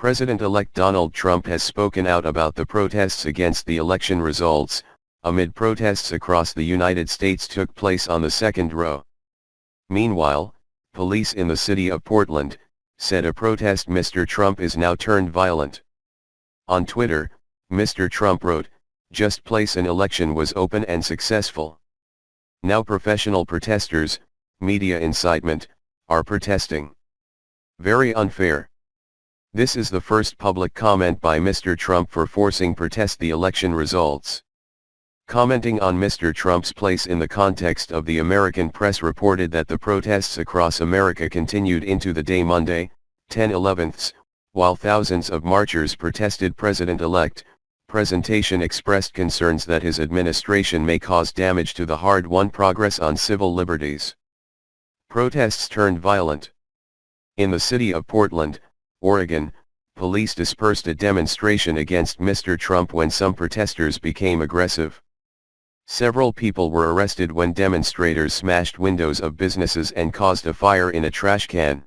President-elect Donald Trump has spoken out about the protests against the election results, amid protests across the United States took place on the second row. Meanwhile, police in the city of Portland said a protest Mr. Trump is now turned violent. On Twitter, Mr. Trump wrote, "Just place an election was open and successful. Now professional protesters, media incitement, are protesting. Very unfair." This is the first public comment by Mr. Trump for forcing protest the election results. Commenting on Mr. Trump's place in the context of the American press reported that the protests across America continued into the day Monday, 10/11, while thousands of marchers protested President-elect. Presentation expressed concerns that his administration may cause damage to the hard-won progress on civil liberties. Protests turned violent. In the city of Portland, Oregon, police dispersed a demonstration against Mr. Trump when some protesters became aggressive. Several people were arrested when demonstrators smashed windows of businesses and caused a fire in a trash can.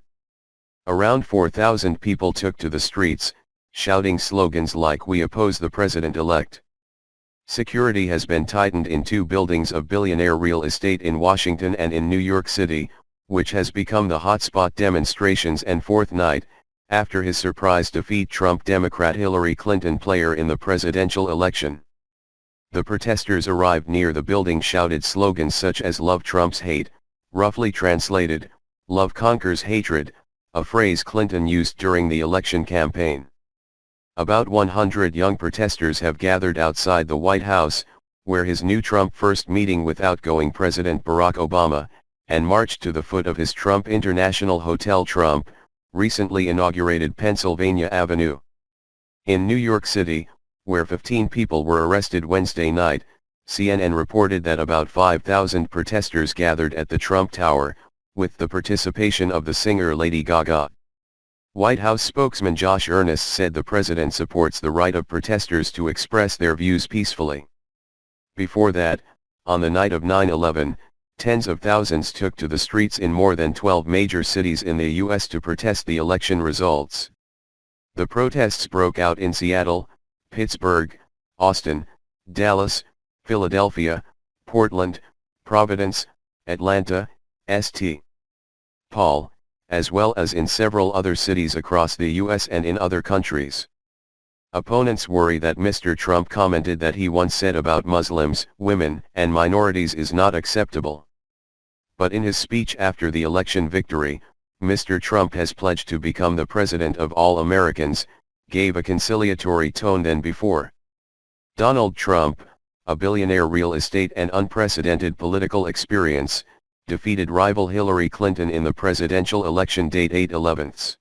Around 4,000 people took to the streets, shouting slogans like "We oppose the president-elect." Security has been tightened in two buildings of billionaire real estate in Washington and in New York City, which has become the hotspot demonstrations and fourth night, after his surprise defeat Trump Democrat Hillary Clinton player in the presidential election. The protesters arrived near the building shouted slogans such as "Love Trump's hate," roughly translated, "Love conquers hatred," a phrase Clinton used during the election campaign. About 100 young protesters have gathered outside the White House, where his new Trump first meeting with outgoing President Barack Obama, and marched to the foot of his Trump International Hotel Trump, recently inaugurated Pennsylvania Avenue. In New York City, where 15 people were arrested Wednesday night, CNN reported that about 5,000 protesters gathered at the Trump Tower, with the participation of the singer Lady Gaga. White House spokesman Josh Earnest said the president supports the right of protesters to express their views peacefully. Before that, on the night of 9/11, tens of thousands took to the streets in more than 12 major cities in the U.S. to protest the election results. The protests broke out in Seattle, Pittsburgh, Austin, Dallas, Philadelphia, Portland, Providence, Atlanta, St. Paul, as well as in several other cities across the U.S. and in other countries. Opponents worry that Mr. Trump commented that he once said about Muslims, women, and minorities is not acceptable. But in his speech after the election victory, Mr. Trump has pledged to become the president of all Americans, gave a conciliatory tone than before. Donald Trump, a billionaire real estate and unprecedented political experience, defeated rival Hillary Clinton in the presidential election date 8/11.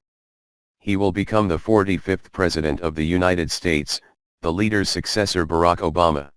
He will become the 45th president of the United States, the leader's successor Barack Obama.